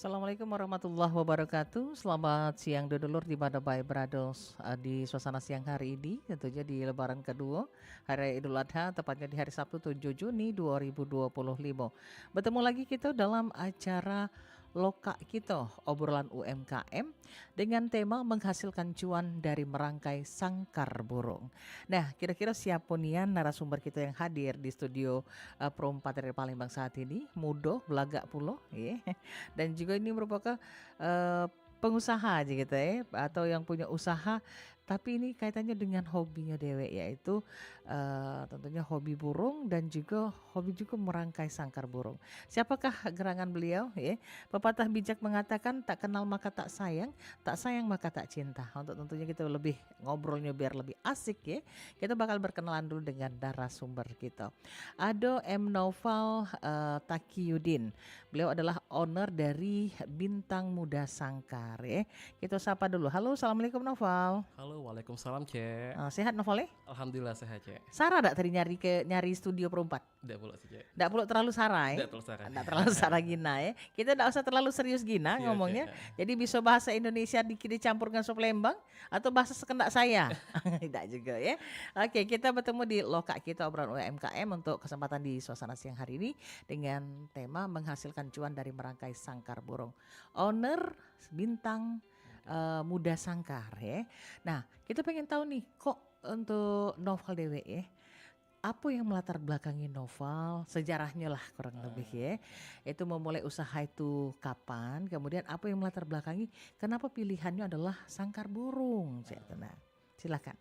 Assalamualaikum warahmatullahi wabarakatuh. Selamat siang dulur di mana baik berados di suasana siang hari ini, tentunya di lebaran kedua hari Idul Adha, tepatnya di hari Sabtu 7 Juni 2025. Bertemu lagi kita dalam acara Loka kita, obrolan UMKM dengan tema menghasilkan cuan dari merangkai sangkar burung. Nah, kira-kira siapa nih narasumber kita yang hadir di studio Pro 4 dari Palembang saat ini? Mudo, belagak pulo, ya. Dan juga ini merupakan pengusaha aja gitu ya, atau yang punya usaha tapi ini kaitannya dengan hobinya dewek, yaitu tentunya hobi burung dan juga hobi juga merangkai sangkar burung. Siapakah gerangan beliau ya? Pepatah bijak mengatakan tak kenal maka tak sayang maka tak cinta. Untuk tentunya kita lebih ngobrolnya biar lebih asik ya, kita bakal berkenalan dulu dengan narasumber kita. Ado M. Noval Takiyudin. Beliau adalah owner dari Bintang Muda Sangkar ya. Kita sapa dulu. Halo, assalamualaikum Noval. Halo, waalaikumsalam, Cek. Sehat Noval ya? Alhamdulillah sehat, Cek. Sarah dak tadi nyari studio perempat? Nggak pula sih, Cek. Ndak perlu terlalu sarah ya? Nggak terlalu sarah. Ndak terlalu sarah gina ya. Kita ndak usah terlalu serius gina Iya, ngomongnya. Cek. Jadi bisa bahasa Indonesia dikit dicampur dengan sop Lembang atau bahasa sekendak saya. Tidak juga ya. Oke, kita bertemu di Loka kita obrolan UMKM untuk kesempatan di suasana siang hari ini dengan tema menghasilkan cuan dari merangkai sangkar burung. Owner Bintang Muda Sangkar ya. Nah, kita pengen tahu nih kok untuk Noval dewe ya. Apa yang melatar belakangi Noval, sejarahnya lah kurang lebih ya. Itu memulai usaha itu kapan, kemudian apa yang melatar belakangi, kenapa pilihannya adalah sangkar burung. Nah, silakan.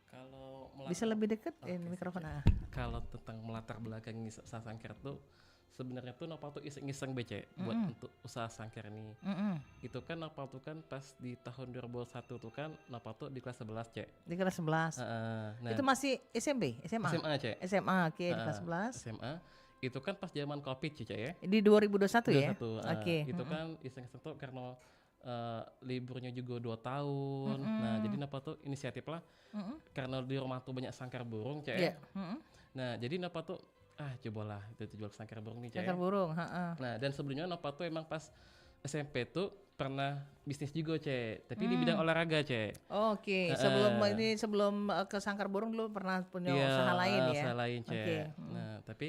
Kalau Bisa lebih dekat Oke, mikrofon. Kalau tentang melatar belakangi usaha sangkar tuh sebenarnya tuh Nopal tuh iseng-iseng BC buat untuk usaha sangkar ini. Itu kan Nopal tuh kan pas di tahun 2001 tuh kan Nopal tuh di kelas 11, Cek. Di kelas 11. Nah, Itu masih SMP, SMA? SMA, Cek. SMA, oke, di kelas 11. SMA. Itu kan pas zaman Covid, Cek ya. Di 2021 ya? 21. Oke. Itu kan iseng-iseng tuh karena liburnya juga 2 tahun. Nah, jadi Napa tuh inisiatif lah. Karena di rumah tuh banyak sangkar burung, Cek. Iya. Nah, jadi Napa tuh cobalah itu jual sangkar burung nih, Cek. Sangkar burung, heeh. Nah, dan sebelumnya Napa tuh emang pas SMP tuh pernah bisnis juga, Cek. Tapi di bidang olahraga, Cek. Oke, sebelum ke sangkar burung dulu pernah punya Iya, usaha lain ya. usaha lain, Cek. Oke. Nah, tapi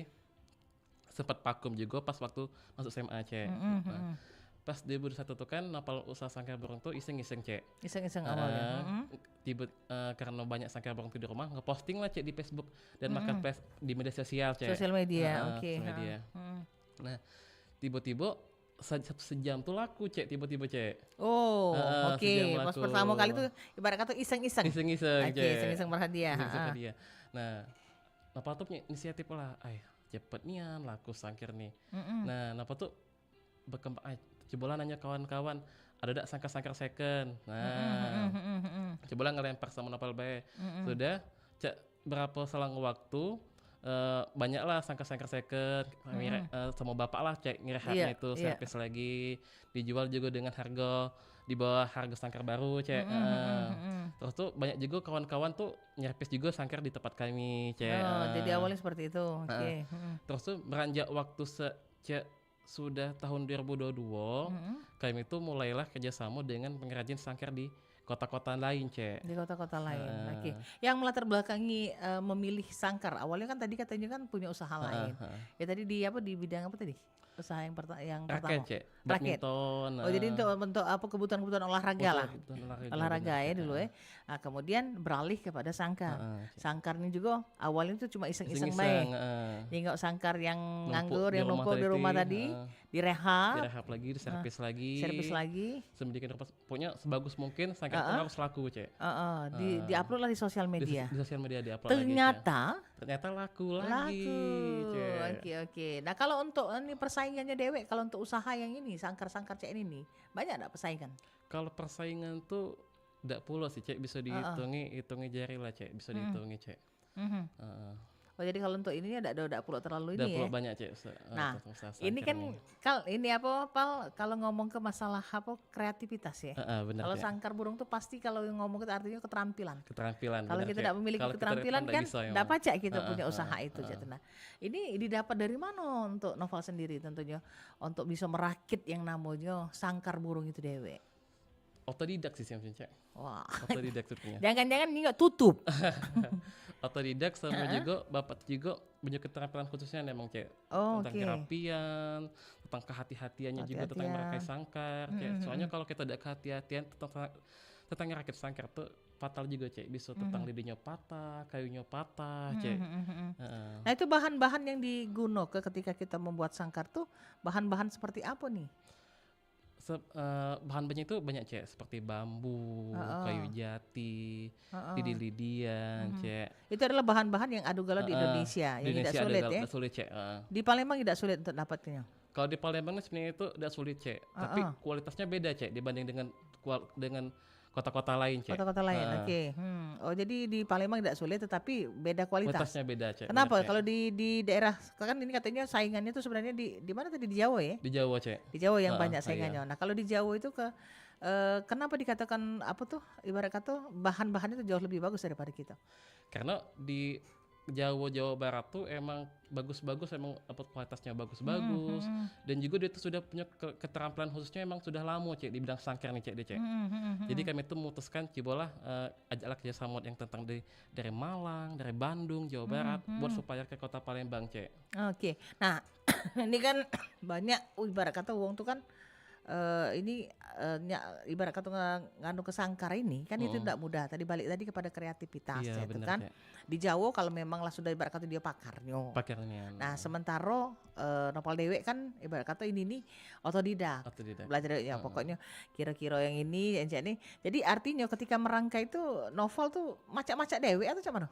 sempat vakum juga pas waktu masuk SMA, Cek. Nah, pas 2021 tuh kan napal usaha sangkar burung tuh iseng-iseng, Cek. Iseng-iseng awalnya. Karena banyak sangkar burung tuh di rumah, ngeposting lah, Cek, di Facebook dan marketplace di media sosial, Cek. Sosial media, oke. Sosial media. Nah, tiba-tiba sejam tuh laku, Cek, tiba-tiba, Cek. Oh, oke. sejam Pas laku. pertama kali tuh ibarat kata iseng-iseng. Iseng-iseng, Oke, Cek. iseng-iseng berhadiah. Iseng-iseng hadiah. Nah, Napa tuh punya inisiatif lah, cepet nian laku sangkir nih. Nah, Napa tuh berkembang, cobalah nanya kawan-kawan, ada gak sangkar-sangkar second? Nah, cobalah ngelempar sama Nopal bae. Sudah, berapa selang waktu, banyaklah sangkar-sangkar second, sama bapak lah ngerehabnya Iya, itu, iya. servis lagi, dijual juga dengan harga di bawah harga sangkar baru, Cek. Terus tuh banyak juga kawan-kawan tuh nyervis juga sangkar di tempat kami, Cek. Oh, jadi awalnya seperti itu. Oke. Terus tuh beranjak waktu sudah tahun 2022, kami itu mulailah kerjasama dengan pengrajin sangkar di kota-kota lain, Cek. Di kota-kota lain. Oke. Yang melatar belakangi memilih sangkar. Awalnya kan tadi katanya kan punya usaha lain. Ya tadi di bidang apa tadi? Usaha yang pertama. Raket, Cek. Raket. Badminton. Oh, jadi untuk apa kebutuhan-kebutuhan olahraga lah. Kebutuhan Olahraga benar, ya Cek. dulu ya. Nah, kemudian beralih kepada sangkar. Sangkar ini juga awalnya itu cuma iseng-iseng baik. Nengok sangkar yang nganggur, yang numpuk di rumah tadi, direhab lagi, diservis lagi. servis lagi. Sedemikian rupa, pokoknya sebagus mungkin sangkar itu harus laku, Cek. Di-upload lah di sosial media. Di sosial media di-upload lagi, Cek. Ternyata laku lagi, Cek. Oke. Nah, kalau untuk ini persaingannya dewek, kalau untuk usaha yang ini sangkar-sangkar cek ini banyak enggak persaingan? Kalau persaingan tuh ndak pula sih, Cek, bisa dihitungi jari lah, Cek, bisa dihitungi, Cek. Oh jadi kalau untuk ini ada perlu terlalu Udah ini perlu ya. banyak cek Nah, untuk usaha ini sangkar kan nih. ini apa Pal, kalau ngomong ke masalah apa kreativitas ya. Benar Kalau cek. sangkar burung tuh pasti kalau ngomong itu artinya keterampilan. Keterampilan Kalau benar kita cek. tidak memiliki Kalau kita dari depan keterampilan nggak kan bisa tidak emang. pacak kita Heeh, punya heeh, usaha itu. heeh. Nah, ini didapat dari mana untuk novel sendiri tentunya untuk bisa merakit yang namanya sangkar burung itu dewe. Otodidak sih cek. Wah, Otodidak sebenarnya. jangan-jangan ini nggak tutup. Otodidak sama juga bapak juga punya keterampilan khususnya emang cek. Oh, Tentang oke. kerapian, tentang kehati-hatiannya juga tentang merakai Hati-hatian. sangkar cek. Soalnya kalau kita ada kehati-hatian tentang ngerakit sangkar tuh fatal juga cek. Bisa tentang lidinya patah, kayunya patah cek. Heeh. Nah itu bahan-bahan yang digunakan ketika kita membuat sangkar tuh bahan-bahan seperti apa nih? Bahan-bahannya itu banyak cek, seperti bambu, kayu jati, lidi-lidian cek. Itu adalah bahan-bahan yang adu galau di Indonesia, Di yang tidak Indonesia sulit ada ya. nggak sulit cek. Di Palembang tidak sulit untuk dapatnya. Kalau di Palembang sebenarnya itu udah sulit cek, tapi kualitasnya beda cek dibanding dengan kota-kota lain cek. Kota-kota lain, oke. Oh jadi di Palembang tidak sulit, tetapi beda kualitas. Kualitasnya beda cek. Kenapa? benar, Cek. Kalau di daerah kan ini katanya saingannya tuh sebenarnya di mana tadi, di Jawa ya? Di Jawa cek. Di Jawa yang banyak Iya. saingannya. Nah kalau di Jawa itu kenapa dikatakan apa tuh? Ibarat kata bahan-bahannya itu jauh lebih bagus daripada kita. Karena di Jawa Barat tuh emang bagus-bagus, emang apa kualitasnya bagus-bagus, dan juga dia tuh sudah punya keterampilan khususnya, emang sudah lama cek di bidang sangkar nih cek dia cek. Jadi kami tuh memutuskan cobalah ajaklah kerjasama yang tentang dari Malang, dari Bandung, Jawa Barat, buat supaya ke kota Palembang cek. Oke. Nah ini kan banyak ibarat kata uang tuh kan ini ibarat kata nganu ke sangkar ini kan itu tidak mudah. Tadi balik tadi kepada kreativitas Iya ya, itu benar kan. cek. Di Jawa kalau memanglah sudah ibarat kata dia pakarnya. Pakaiannya. Nah sementara novel dewek kan ibarat kata ini nih otodidak. Otodidak. Belajar ya pokoknya kira-kira yang ini yang ini. Jadi artinya ketika merangkai itu novel tuh macak-macak dewek atau macam mana?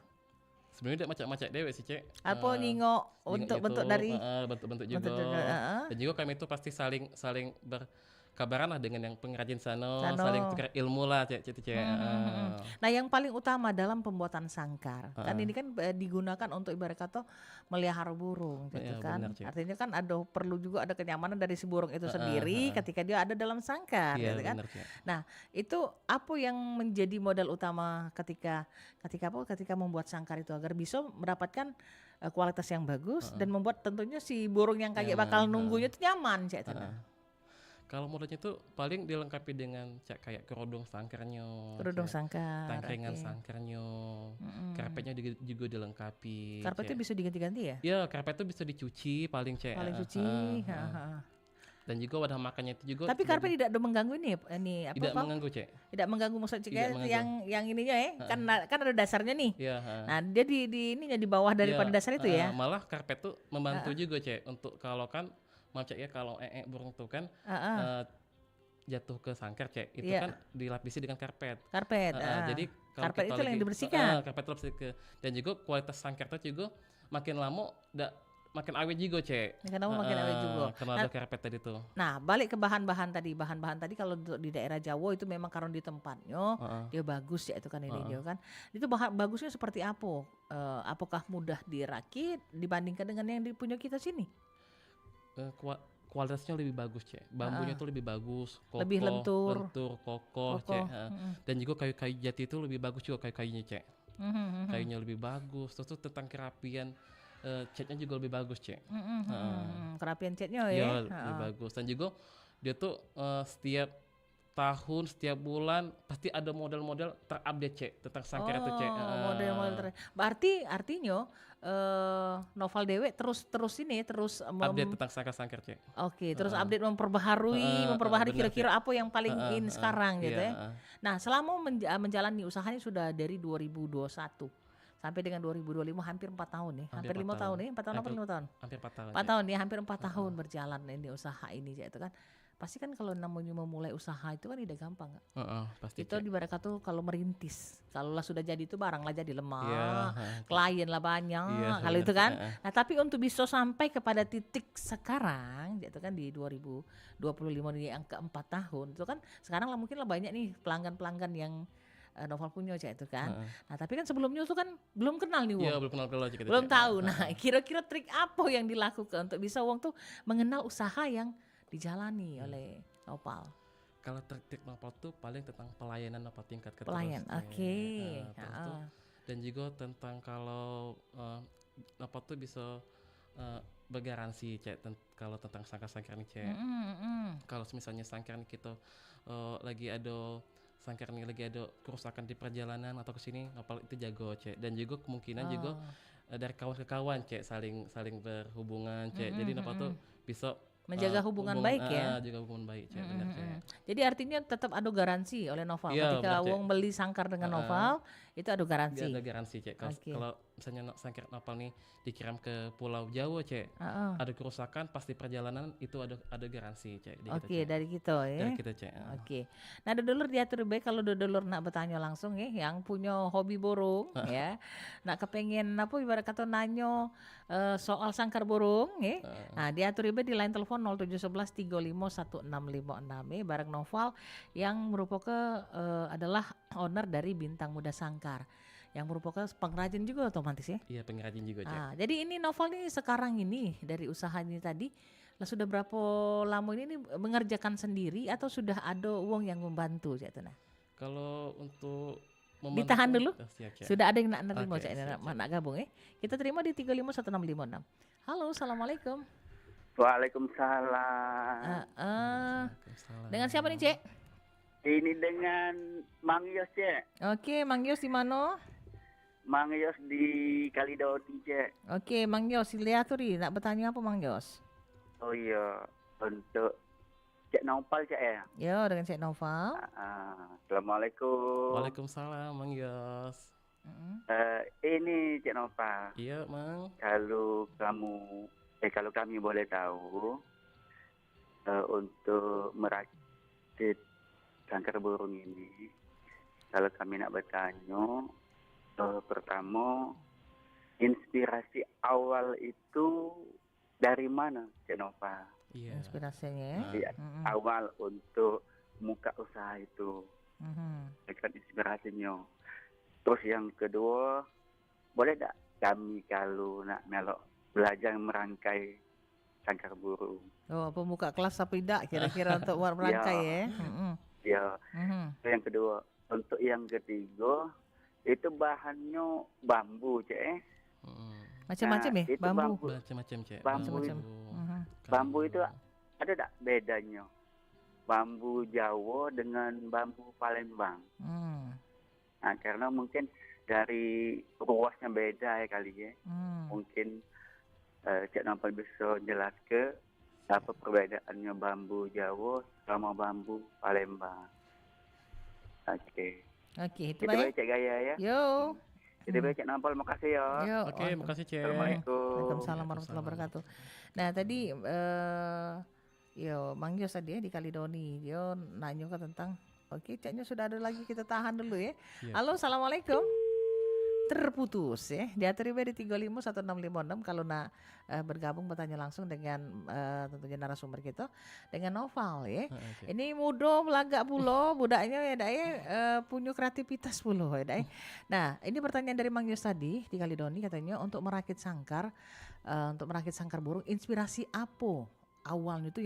Sebenarnya udah macam-macam dewek sih cek. Apa ningok untuk bentuk dari bentuk-bentuk juga. bentuk Dan juga kami itu pasti saling berkabaran lah dengan yang pengrajin sana, Sano. saling tukar ilmu lah cek. Nah, yang paling utama dalam pembuatan sangkar, kan ini kan digunakan untuk ibarat kata melihara burung gitu Iya, kan. benar, Cik. Artinya kan perlu juga ada kenyamanan dari si burung itu sendiri ketika dia ada dalam sangkar Iya gitu kan. benar cek. Nah, itu apa yang menjadi modal utama ketika membuat sangkar itu agar bisa mendapatkan kualitas yang bagus dan membuat tentunya si burung yang kayak Nyaman, bakal nunggunya itu nyaman cek. Kalau modalnya itu paling dilengkapi dengan cek kayak kerudung sangkarnya, Kerudung cek, sangkar. tangkringan oke. sangkarnya, karpetnya juga dilengkapi. Karpetnya cek. bisa diganti-ganti ya? Ya, karpet itu bisa dicuci paling cek. Paling cuci. Dan juga wadah makannya itu juga Tapi karpet tidak ada mengganggu ini apa tidak Pal? mengganggu cek. Tidak mengganggu maksudnya Tidak mengganggu. yang ininya ya kan ada dasarnya nih. Iya. Nah dia di ininya di bawah daripada Iya, dasar itu ya. malah karpet tuh membantu juga cek untuk kalau kan maaf cek ya kalau burung tuh kan jatuh ke sangkar cek itu Iya. kan dilapisi dengan karpet. Karpet. Jadi kalau Karpet kita itu yang lagi- dibersihkan. karpet itu bersihkan. Dan juga kualitas sangkar itu juga makin lama makin awet juga cek. Makin lama makin awet juga. Karena ada karpet tadi tuh. Nah balik ke bahan-bahan tadi kalau di daerah Jawa itu memang karena di tempatnya dia bagus ya itu kan ini kan. Itu bahan bagusnya seperti apa? Apakah mudah dirakit dibandingkan dengan yang punya kita sini? Kualitasnya lebih bagus cek, bambunya tuh lebih bagus, kokoh, Lebih lentur, kokoh cek. Dan juga kayu jati itu lebih bagus juga kayunya cek. Kayunya lebih bagus, terus tuh tentang kerapian catnya juga lebih bagus cek. Kerapian catnya Ya ya. lebih bagus. Dan juga dia tuh setiap tahun, setiap bulan pasti ada model-model terupdate cek tentang sangkar itu cek. Model-model berarti artinya novel dewek terus Update tentang sangkar-sangkar cek. Oke, terus update memperbaharui benar, kira-kira apa yang paling in sekarang gitu iya, ya. Nah, selama menjalani usahanya sudah dari 2021 sampai dengan 2025 hampir 4 tahun nih. Hampir 5 tahun nih, 4 tahun apa 5 tahun? Hampir 4 tahun. 4 tahun ya, hampir 4 tahun berjalan ini usaha ini itu kan. Pasti kan kalau namanya memulai usaha itu kan tidak gampang. Pasti Itu di ibarat tuh kalau merintis, kalau lah sudah jadi itu barang lah jadi lemah, Iya, klien lah banyak, Iya, kalau benar, itu kan. heeh. Nah tapi untuk bisa sampai kepada titik sekarang, itu kan di 2025 ini angka 4 tahun, itu kan sekarang lah mungkin lah banyak nih pelanggan-pelanggan yang novel punya cek itu kan. Heeh. Nah tapi kan sebelumnya tuh kan belum kenal nih Iya, wong, belum kenal kalau Cek, kita belum Cek. tahu. Nah Heeh. kira-kira trik apa yang dilakukan untuk bisa wong tuh mengenal usaha yang dijalani oleh Noval? Kalau trik novel tuh paling tentang pelayanan apa tingkat ke Pelayan, terus, Cek. oke. Terus tuh dan juga tentang kalau apa tuh bisa bergaransi Cek kalau tentang sangkar-sangkar nih Cek. Kalau misalnya sangkar nih kita lagi ada sangkar nih lagi ada kerusakan di perjalanan atau ke sini, novel itu jago Cek. Dan juga kemungkinan juga dari kawan ke kawan Cek saling berhubungan Cek. Jadi novel tuh bisa menjaga hubungan baik ya. juga hubungan baik Cek, benar Cek. Jadi artinya tetap ada garansi oleh Noval. Iya, Ketika benar, Cek. wong beli sangkar dengan Noval, itu ada Dia garansi. ada garansi Cek. Kalau misalnya sangkar novel nih dikirim ke Pulau Jawa Cek, ada kerusakan pasti perjalanan itu ada garansi Cek. Oke, dari kita ya. Dari kita Cek. Oke. Nah, dodolur diatur baik kalau dodolur nak bertanya langsung ya, yang punya hobi burung ya. Nak kepengen apa ibarat kata nanyo soal sangkar burung ya. Nah, diatur baik di line telepon 0711 35 1656 ya, bareng Noval yang merupakan adalah owner dari Bintang Muda Sangkar. Yang merupakan pengrajin juga otomatis ya. Iya, pengrajin juga Cek. Jadi ini Noval nih sekarang ini dari usaha ini tadi lah sudah berapa lama ini mengerjakan sendiri atau sudah ada uang yang membantu Cek Tuna? Kalau untuk Ditahan dulu. Siap, Cek. Sudah ada yang nak nerima Oke, Cek, siap, nak gabung ya. Kita terima di 351656. Halo, assalamualaikum. Waalaikumsalam. Waalaikumsalam. Dengan siapa nih Cek? Ini dengan Mang Yos, Cek. Oke, Mang Yos di mana? Mang Yos di Kalidoti, Cek. Oke, Mang Yos, lihaturi nak bertanya apa Mang Yos? Oh iya, untuk Cek Naupal, Cek ya. Yo, dengan Cek Noval. Assalamualaikum. Waalaikumsalam, Mang Yos. Ini Cek Naupal. Iya, Mang. Kalau kami boleh tahu, untuk merakit sangkar burung ini, kalau kami nak bertanya, pertama, inspirasi awal itu dari mana, Cek Nova? Iya. Inspirasinya Iya, awal untuk muka usaha itu, dekat inspirasinya. Terus yang kedua, boleh tak kami kalau nak melok belajar merangkai sangkar burung? Oh, pembuka kelas apa tidak kira-kira untuk merangkai ya? Ya, itu yang kedua. Untuk yang ketiga, itu bahannya bambu, Cek. Macam-macam ya, itu bambu. Macam-macam Cek. Bambu itu ada tak bedanya? Bambu Jawa dengan bambu Palembang. Nah, karena mungkin dari ruasnya beda ya kali ya. Mungkin Cik Nampal bisa jelaskan apa perbedaannya bambu Jawa sama bambu Palembang. Oke, itu itu baik Cik Gaya ya. Yo. Itu baik Cik Nampal, makasih ya. Yo. Oke, makasih Cek. Assalamualaikum. Waalaikumsalam warahmatullahi wabarakatuh. Nah, tadi yo Mang Yos tadi ya di Kalidoni, dia nanya ke tentang Ceknya sudah ada lagi, kita tahan dulu ya. Iya. Halo, assalamualaikum. Terputus ya. Diatur di 351656 kalau nak bergabung bertanya langsung dengan tentunya narasumber kita dengan Noval ya. Ini muda belagak pulo, budaknya ya dai punya kreativitas pulo ya dai. Nah, ini pertanyaan dari Mang Yus tadi di Kalidoni katanya untuk merakit sangkar burung, inspirasi apa awalnya itu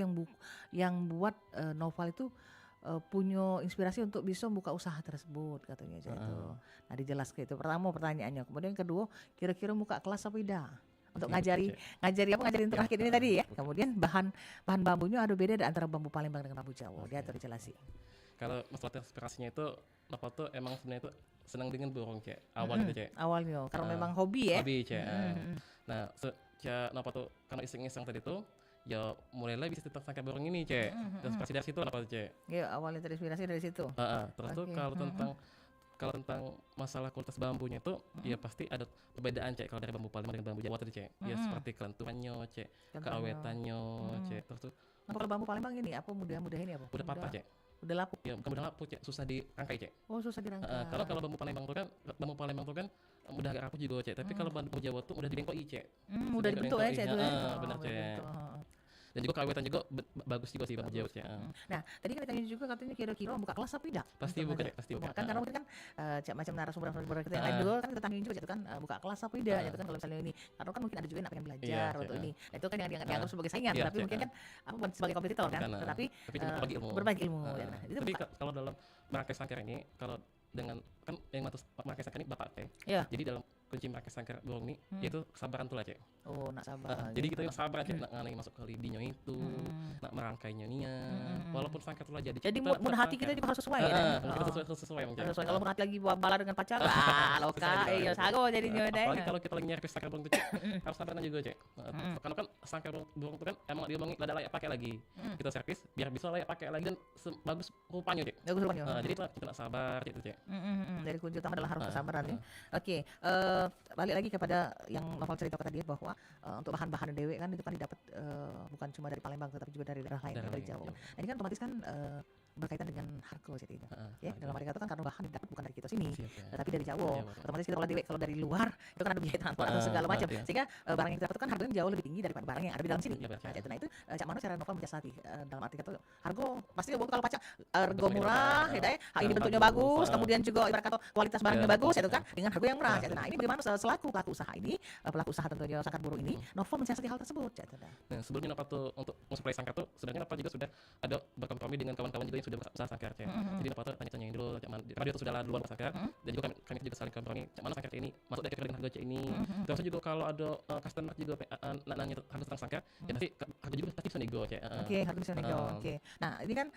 yang buat Noval itu punya inspirasi untuk bisa buka usaha tersebut katanya itu. Nah, dijelaskan itu pertama pertanyaannya. Kemudian kedua, kira-kira buka kelas apa tidak? Untuk ngajarin untuk rakit ini tadi ya. Kemudian bahan bambunya ada beda antara bambu Palembang dengan bambu Jawa. Dia terjelasin. Kalau masalah inspirasinya itu Noval tuh emang sebenarnya itu senang dengan burung Cek. Awalnya Cek. Awalnya karena memang hobi ya. Hobi Cek. Nah, Noval tuh karena iseng-iseng tadi tuh ya mulailah bisnis tentang sangkar burung ini Cek. Inspirasi dari situ apa Cek? Ya awalnya terinspirasi dari situ. Terus tuh kalau tentang masalah kualitas bambunya itu ya pasti ada perbedaan Cek kalau dari bambu Palembang dengan bambu Jawa tadi Cek. Ya seperti kelenturannya Cek, keawetannya Cek. Terus tuh kalau bambu Palembang ini apa mudah ini apa? Udah patah Cek. Udah lapuk. Ya bukan udah lapuk Cek, susah dirangkai Cek. Oh, susah dirangkai. Kalau bambu Palembang tuh kan udah agak rapuh juga Cek. Tapi kalau bambu Jawa tuh udah dibengkoi Cek. Udah dibentuk ya Cek itu ya. Benar Cek. Dan juga keawetan juga bagus juga sih baju ya. Nah, tadi kan ditanya juga katanya kira-kira buka kelas apa tidak? Pasti buka, pasti buka. Kan karena mungkin kan macam narasumber kita yang lain dulu kan kita tanyain juga gitu kan buka kelas apa tidak gitu kan kalau misalnya ini. Karena kan mungkin ada juga yang pengen belajar untuk ini. Nah, itu kan yang dianggap sebagai saingan, tapi mungkin kan bukan sebagai kompetitor kan, tetapi berbagi ilmu. Tapi kalau dalam merangkai sangkar ini, kalau dengan kan yang matus merangkai sangkar ini bapak teh. Jadi dalam kunci merangkai sangkar burung ini yaitu kesabaran tuh lah cek. Oh, nak sabar. Jadi kita sabar cek nak ngalih masuk ke lidinya itu, nak merangkainya nia, walaupun sangkar tuh lah jadi. Jadi murah hati kita juga harus sesuai ya. Kita sesuai mungkin. Kalau murah hati lagi bala dengan pacar, loka, ya sago jadinya deh. Apalagi kalau kita lagi nyari sangkar burung tuh cek, harus sabar juga cek. Karena kan sangkar burung itu kan emang diomongi ada layak pakai lagi. Kita servis biar bisa layak pakai lagi dan bagus rupanya cek. Bagus rupanya. Jadi kita nak sabar gitu cek. Dari kunci utama adalah harus kesabaran ya. Oke, balik lagi kepada yang novel cerita tadi bahwa untuk bahan-bahan dewe kan itu kan didapat bukan cuma dari Palembang tetapi juga dari daerah lain dari Jawa. Nah, ini kan otomatis kan berkaitan dengan harga itu. Ya, dalam arti kata kan karena bahan didapat bukan dari kita sini, tetapi dari Jawa. Otomatis kita kalau dari luar itu kan ada biaya transport atau segala macam. Sehingga barang yang kita dapat kan harganya jauh lebih tinggi daripada barang yang ada di dalam sini. Nah, itu Cak Mano cara novel mensiasati dalam arti kata harga pasti kalau pacak harga murah ya deh. Ini bentuknya bagus, kemudian juga ibarat kata kualitas barangnya bagus itu kan dengan harga yang murah. Nah, ini bagaimana selaku pelaku usaha ini, pelaku usaha tentunya sangkar burung ini, novel mensiasati hal tersebut. Nah, sebelumnya Novel tuh untuk mensuplai sangkar tuh sebenarnya Novel juga sudah ada berkompromi dengan kawan-kawan juga yang sudah berusaha sangkar. Jadi Novel tuh tanya-tanyain dulu, karena dia tuh sudah lah duluan bersangkar, dan juga kami juga saling kompromi, cak mana sangkar ini masuk dari dengan harga cak ini. Terus juga kalau ada customer juga nanya harga tentang sangkar, ya pasti harga juga pasti bisa nego cak. Oke, harga bisa nego. Oke. Nah, ini kan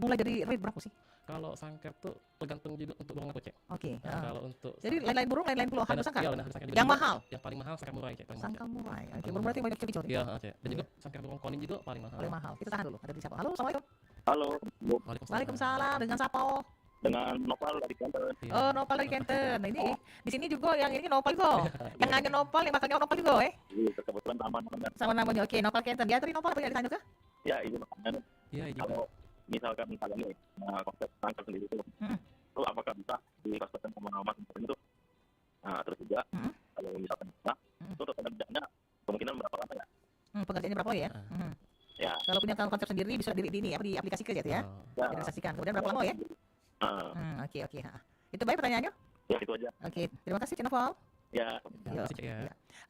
mulai dari rate berapa sih? Kalau sangkar tuh tergantung juga untuk burung aku cek. Oke. Kalau untuk jadi lain-lain burung, lain-lain pulau harga sangkar. Iya, sangkar yang mahal. Yang paling mahal sangkar murai cek. Sangkar murai. Oke, burung berarti banyak cek. Iya, cek. Dan juga sangkar burung konin juga paling mahal. Paling mahal. Kita tahan dulu. Ada di siapa? Halo, assalamualkum. Halo. Waalaikumsalam. Dengan siapa? Dengan Novel dari Kenten. Oh, Novel dari Kenten. Nah, ini di sini juga yang ini Novel juga. Yang nanya Novel, yang bakal Novel juga, Iya, kebetulan sama namanya. Oke, Novel Kenten. Dia tadi Novel apa yang ditanya juga? Ya, itu makanya. Iya, kalau misalkan nih konsep sangkar sendiri itu apakah bisa dikosmetkan sama mas itu? Nah, terus juga kalau misalkan bisa, itu pekerjaannya kemungkinan berapa lama ya? Pekerjaannya berapa ya? Ya. Kalau punya konsep sendiri bisa diaplikasikan ya? Direalisasikan. Kemudian berapa lama ya? Oke. Itu baik pertanyaannya? Ya, itu aja. Oke, terima kasih Cik Novel. Ya.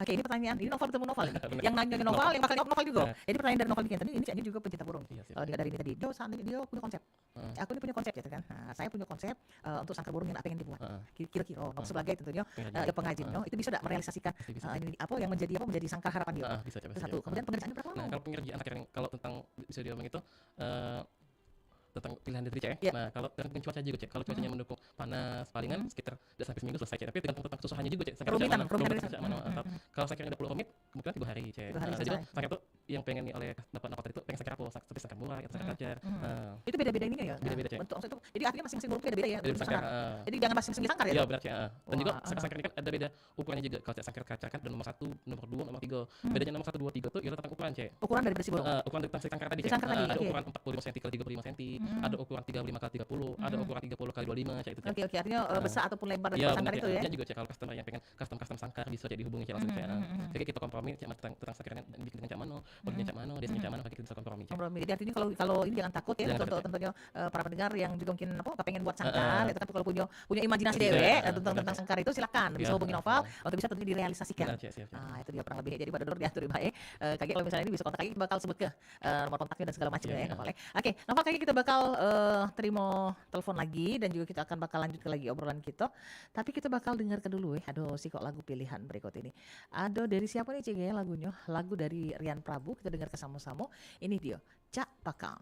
Oke, ini pertanyaan. Ini Novel ketemu Novel. Yang nanya Novel, yang bakal jawab Novel juga. Jadi pertanyaan dari Novel Kenten ini juga pecinta burung. Dari ini tadi, dia punya konsep. Aku ini punya konsep gitu kan. Nah, saya punya konsep untuk sangkar burung yang pengen dibuat. Kira-kira sebagai tentunya pengrajinnya itu bisa tidak merealisasikan ini yang menjadi sangkar harapan dia. Bisa. Satu. Kemudian pengerjaannya berapa lama? Nah, kalau pengerjaan sangkar kalau tentang bisa diomong itu tentang pilihan dari cek. Nah, kalau tergantung cuaca juga cek. Kalau cuacanya mendukung panas, palingan sekitar 2 sampai seminggu selesai cek. Tapi tergantung tentang kesusahannya juga cek. Kalau sangkarnya 20 menit, kemungkinan 3 hari cek. Saya juga sangkar itu yang pengen nih oleh dapat Novel tadi itu pengen sangkar apa? Seperti sangkar murai atau sangkar kacar. Itu beda-beda ininya ya. Beda-beda cek. Bentuk itu. Jadi artinya masing-masing burung beda-beda ya. Jadi jangan masing-masing sangkar ya. Iya, benar cek. Dan juga sangkar ini kan ada beda ukurannya juga. Kalau cek sangkar kacar kan ada nomor 1, nomor 2, nomor 3. Bedanya nomor 1, 2, 3 tuh ialah tentang ukuran cek. Ukuran dari besi burung. Ukuran dari sangkar tadi cek. Ada ukuran 45 cm kali 35 cm. Ada ukuran 35 kali 30, ada ukuran 30 kali 25 cek itu. Oke, artinya besar ataupun lebar dari sangkar itu ya. Iya, juga cek kalau customer yang pengen custom sangkar bisa cek dihubungi cek langsung cek. Jadi kita kompromi cek tentang sangkarnya bikin dengan Cak Mano, baginya Cak Mano, desanya Cak Mano, kita bisa kompromi. Jadi artinya kalau ini jangan takut ya untuk tentunya para pendengar yang juga mungkin kepengen buat sangkar itu kan kalau punya imajinasi dewe tentang sangkar itu silakan bisa hubungi Novel untuk bisa tentunya direalisasikan. Nah, itu dia kurang lebih. Jadi pada dulu diatur baik. Kaki kalau misalnya ini bisa kontak lagi bakal sebut ke nomor kontaknya dan segala macam ya Novel. Oke, Novel kayaknya kita bakal terima telepon lagi dan juga kita akan bakal lanjut lagi obrolan kita. Tapi kita bakal dengarkan dulu ya. Aduh, sih kok lagu pilihan berikut ini. Aduh, dari siapa nih Cik lagunya? Lagu dari Rian Prabu. Kita dengar sama-sama. Ini dia, Cak Pakam.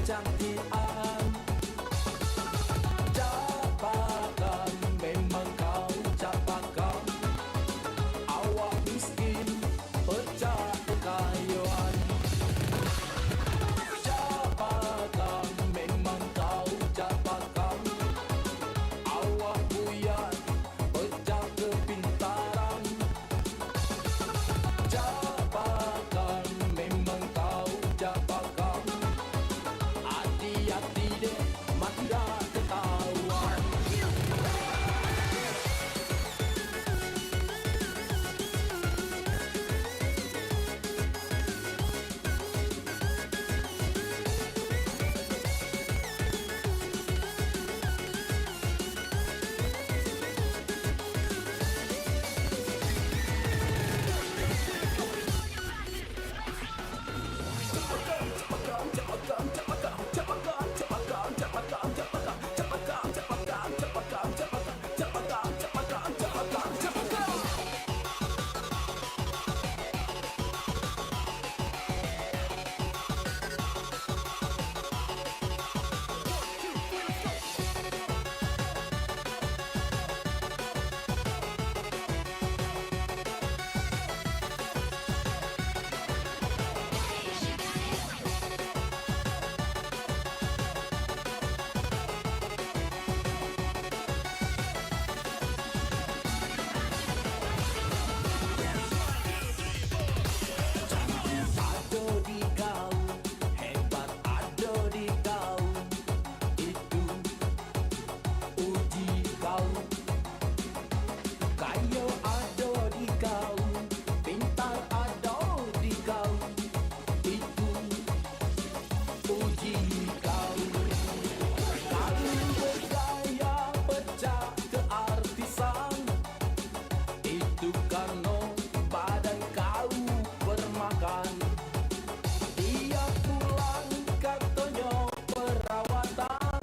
kecantikan. Capakan, memang kau capakan. Awak miskin, pecah kekayaan. Capakan, memang kau capakan. Awak buyar, pecah kepintaran. Capakan, memang kau capakan. Hati-hati deh, mati dah ketahuan. Ada di kau, hebat ada di kau. Itu uji kau. Kaya ada di kau, pintar ada di kau. Itu uji kau. Kalau bergaya pecah keartisan, itu karena badan kau bermakan. Dia pulang katanya perawatan.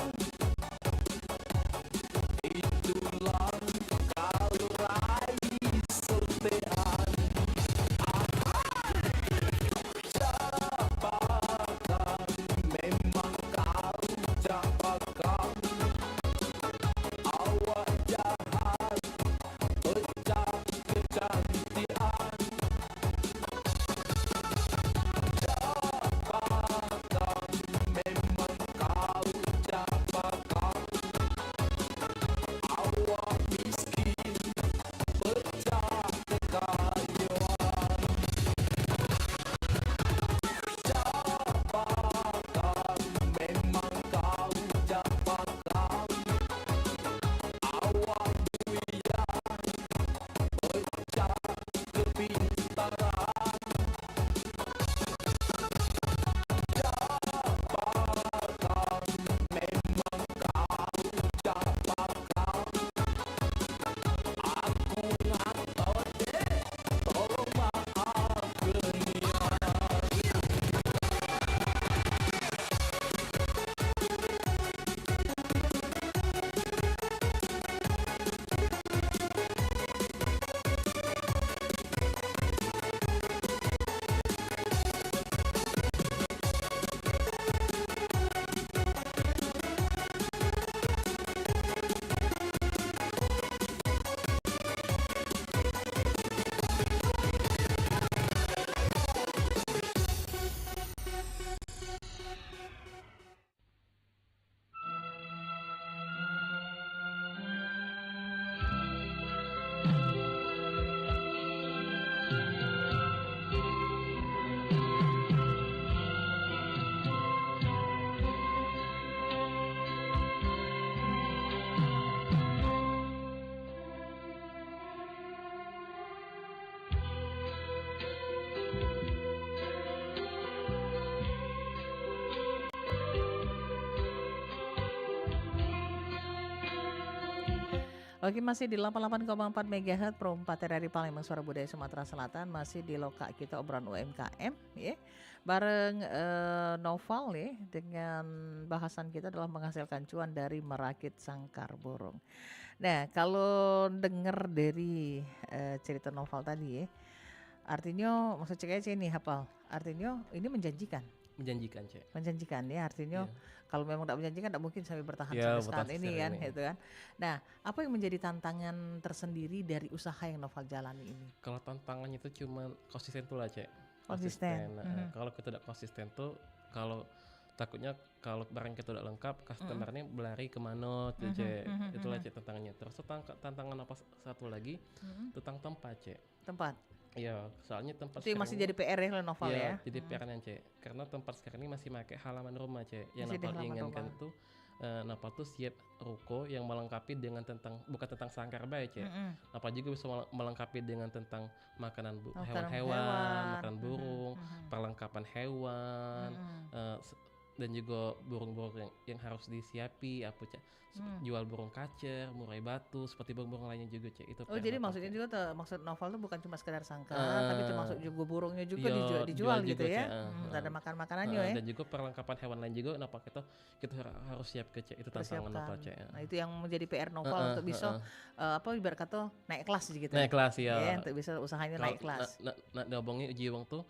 Itulah kau raih sultean. Capakan, memang kau capakan. Awak jahat, pecah kecantikan. Capakan, memang kau capakan. Awak miskin, pecah kekayaan. Capakan, memang kau capakan. Awak buyar, pecah kepintaran. Capakan, memang kau capakan. Aku ngato deh, tolong maafkan ya. Oke, masih di 88,4 MHz Pro 4 RRI Palembang Suara Budaya Sumatera Selatan, masih di lokak kita obrolan UMKM ya. Bareng Noval ya, dengan bahasan kita adalah menghasilkan cuan dari merakit sangkar burung. Nah, kalau dengar dari cerita Noval tadi ya, artinya maksud cek nih hafal. Artinya ini menjanjikan. menjanjikan, Cek. Menjanjikan ya, artinya kalau memang tidak menjanjikan tidak mungkin sampai bertahan Ya, sampai sekarang bertahan ini kan, ini. gitu kan. Nah, apa yang menjadi tantangan tersendiri dari usaha yang Noval jalani ini? Kalau tantangannya itu cuma konsisten tuh lah, Cek. Konsisten. Nah, kalau kita tidak konsisten tuh, kalau takutnya kalau barang kita udah lengkap, customernya berlari kemana tuh, Cek. Itulah, Cek, tantangannya. Terus tantangan apa satu lagi tentang tempat, Cek. Tempat. Iya, soalnya tempat Itu yang masih jadi PR ya Noval ya. jadi PR-nya, Cek. Karena tempat sekarang ini masih pakai halaman rumah, Cek. Yang Masih di Noval halaman inginkan rumah. tuh Noval tuh siap ruko yang melengkapi dengan bukan tentang sangkar baik, Cek. Noval juga bisa melengkapi dengan tentang makanan hewan-hewan, makanan burung, perlengkapan hewan, dan juga burung-burung yang harus disiapi, apa, Cek. Jual burung kacer, murai batu, seperti burung-burung lainnya juga, Cek. Itu Oh, jadi Noval, maksudnya Cek. juga maksud Noval tuh bukan cuma sekedar sangkar, tapi termasuk juga burungnya juga Iya, dijual jual gitu juga, ya. Cek. Ada makanannya ya. Dan juga perlengkapan hewan lain juga, kenapa kita harus siap ke, Cek. Itu tantangan Persiapkan. Noval, Cek. Nah, itu yang menjadi PR Noval untuk bisa ibarat kata naik kelas gitu. Naik kelas ya. Untuk bisa usahanya naik kelas. Nak dobongnya uji wong tuh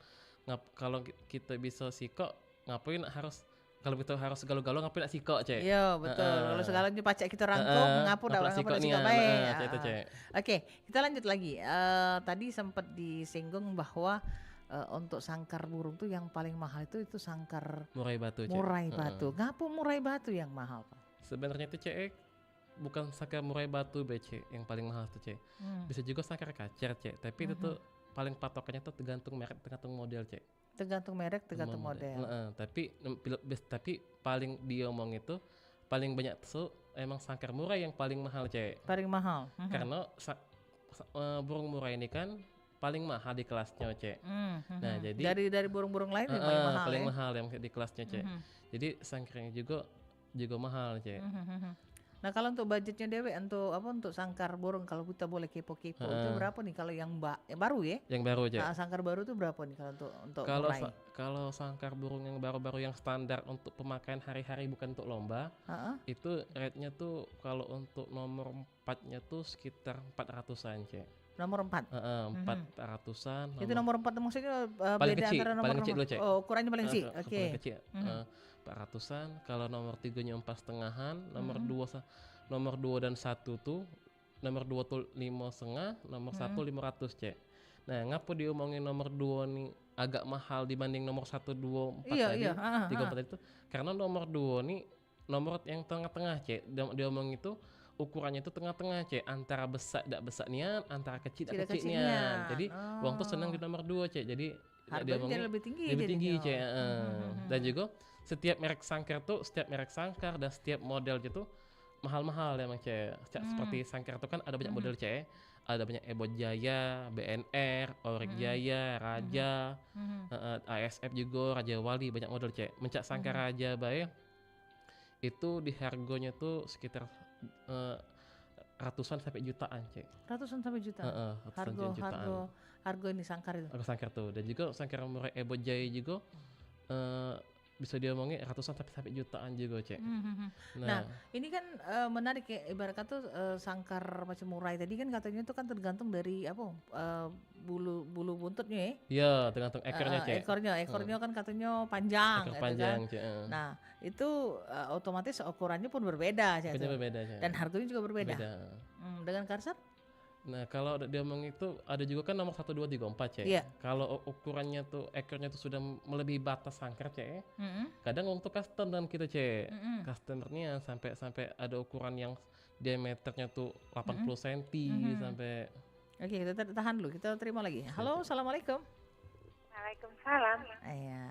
kalau kita bisa sikok, ngapain harus kalau kita harus galau-galau ngapain nak sikok, Cek. Iya, betul. Kalau segalanya pacak kita rangkum, ngapu dak sikok baik. Cek itu, Cek. Oke, kita lanjut lagi. Tadi sempat disinggung bahwa untuk sangkar burung tuh yang paling mahal itu sangkar Murai batu, Cek. murai batu. Ngapu murai batu yang mahal, Pak? Sebenarnya itu, Cek, bukan sangkar murai batu, Cek, yang paling mahal tuh, Cek. Bisa juga sangkar kacer, Cek, tapi itu tuh paling patokannya tuh tergantung merek, tergantung model, Cek. Tergantung merek, tergantung model. Tapi paling diomong itu paling banyak tuh emang sangkar murai yang paling mahal, Cek. Paling mahal. Karena burung murai ini kan paling mahal di kelasnya, Cek. Nah, jadi dari burung-burung lain yang paling mahal. paling ya? mahal yang di kelasnya, Cek. Jadi sangkarnya juga mahal, Cek. Nah, kalau untuk budgetnya Dewe untuk sangkar burung, kalau kita boleh kepo-kepo itu berapa nih kalau yang baru ya? Yang baru, Cek. Nah, sangkar baru itu berapa nih kalau untuk Kalau murai? kalau sangkar burung yang baru-baru yang standar untuk pemakaian hari-hari bukan untuk lomba, itu rate-nya tuh kalau untuk nomor 4-nya tuh sekitar 400-an, Cek. Nomor 4. 400-an. Itu nomor 4 maksudnya paling beda kecil, antara nomor paling kecil dulu, Cek. Oh, ukurannya paling kecil. Oke. Paling kecil. 400-an. Kalau nomor 3-nya 4,5-an, nomor 2 dan 1 tuh nomor 2 tuh 5,5, nomor 1 500, Cek. Nah, ngapa diomongin nomor 2 nih agak mahal dibanding nomor 1, 2, 4 tadi? 3, 4 itu karena nomor 2 nih nomor yang tengah-tengah, Cek. Diomong itu ukurannya itu tengah-tengah, Cek, antara besar tidak besar nian, antara kecil tidak kecil nian. Jadi uang tuh senang di nomor 2, Cek. Jadi harganya lebih tinggi, Cek. Dan juga setiap merek sangkar dan setiap model itu mahal-mahal emang, Cek. Seperti sangkar itu kan ada banyak model, Cek. Ada banyak Ebot Jaya, BNR, Oryx Jaya, Raja, ASF juga, Raja Wali, banyak model, Cek. Mencak sangkar Raja baik itu di harganya tuh sekitar ratusan sampai jutaan, Cek. Ratusan sampai jutaan. Harga ini sangkar itu. Harga sangkar tuh. Dan juga sangkar murai Ebot Jaya juga bisa diomongin ratusan sampai jutaan juga, Cek. Nah, ini kan menarik ya, ibarat kata sangkar macam murai tadi kan katanya itu kan tergantung dari bulu buntutnya ya. Iya, tergantung ekornya, Cek. Ekornya kan katanya panjang. Ekor panjang, Cek. Nah, itu otomatis ukurannya pun berbeda, Cek. Berbeda, Cek. Dan harganya juga berbeda. Dengan Karsat? Nah, kalau diomong itu ada juga kan nomor 1, 2, 3, 4, Cek. Iya. Kalau ukurannya tuh ekornya tuh sudah melebihi batas sangkar, Cek. Kadang untuk custom dan kita, Cek. Customernya sampai ada ukuran yang diameternya tuh 80 cm sampai. Oke, kita tahan dulu. Kita terima lagi. Halo, assalamualaikum. Waalaikumsalam. Iya,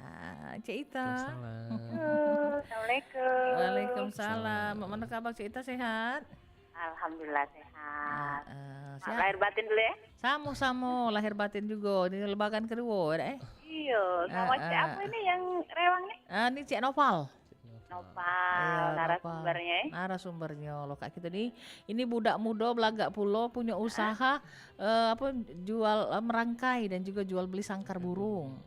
Cik Ita. Assalamualaikum. Waalaikumsalam. Mana kabar Cik Ita, sehat? Alhamdulillah sehat. Sehat. Lahir batin dulu ya? Sama lahir batin juga. Ini lebaran kedua, Iya, sama Cik apa ini yang rewang nih? Ini Cik Noval. Nopal, narasumbernya ya? Narasumbernya loh Kak kita nih. Ini budak muda belagak pulau punya usaha jual merangkai dan juga jual beli sangkar burung.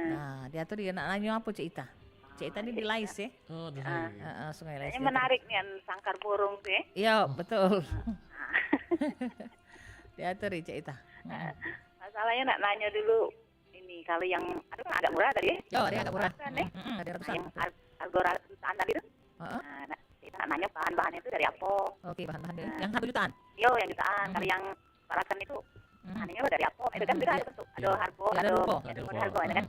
Nah, dia tuh dia nanya apa Cik Ita? Cik Ita ini di Lais ya? Oh, di Sungai Lais. Ini menarik nih sangkar burung tuh ya? Iya, betul. Diatur ya Cik Ita. Masalahnya nak nanya dulu ini kalau yang Itu kan agak murah tadi. Oh, ada agak murah. Ratusan, nih. Ada Nah, ratusan. yang harga ratusan tadi tuh. Heeh. Nah, kita nanya bahan-bahannya itu dari apa? Oke, bahan-bahannya. Yang 1 jutaan. Yo, yang jutaan. Kalau yang barakan itu bahannya dari apa? Itu kan beda ada bentuk. Ada harga, Ya, ada rupo. ada harga, ada kan.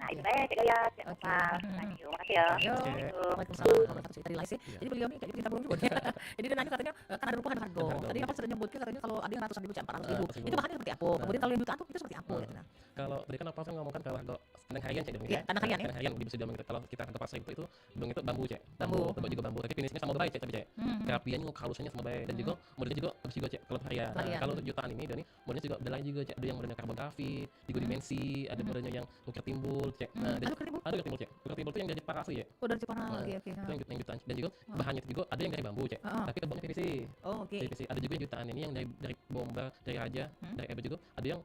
Nah, itu deh, cek ya, cek Oke. apa. Thank you, makasih ya. Yo, Itu. Waalaikumsalam warahmatullahi wabarakatuh. Tadi Laisi. Jadi beliau ini kayak kita belum juga. Jadi dia nanya katanya kan ada rupa ada harga. Tadi apa sudah nyebutkan katanya kalau ada yang ratusan ribu, 400 ribu. Itu bahannya seperti apa? Kemudian kalau yang jutaan tuh itu seperti apa gitu. Nah. Kalau tadi kan Nopal kan ngomongkan kalau harga kandang harian cek dong Iya, kandang harian, ya. Kandang harian bisa diomongin kalau kita harga pasar itu dong itu bambu cek. Bambu. Tebak juga bambu. Tapi finishnya sama baik cek tapi cek. Kerapiannya halusannya sama baik dan juga modelnya juga bagus juga cek kalau harian. Nah, Harian. kalau untuk jutaan ini dan ini modelnya juga ada lain juga cek. Ada yang modelnya karbon grafit, 3 dimensi, ada modelnya yang ukir timbul cek. Nah, dan ada ukir timbul cek. Ukir timbul itu yang dari parasi ya. Oh, dari Jepang. Nah, Oke. itu yang jutaan dan juga bahannya itu juga ada yang dari bambu cek. Tapi kebunnya PVC. Oh, oke. PVC. Ada juga yang jutaan ini yang dari bomba, dari raja, dari Ebe juga. Ada yang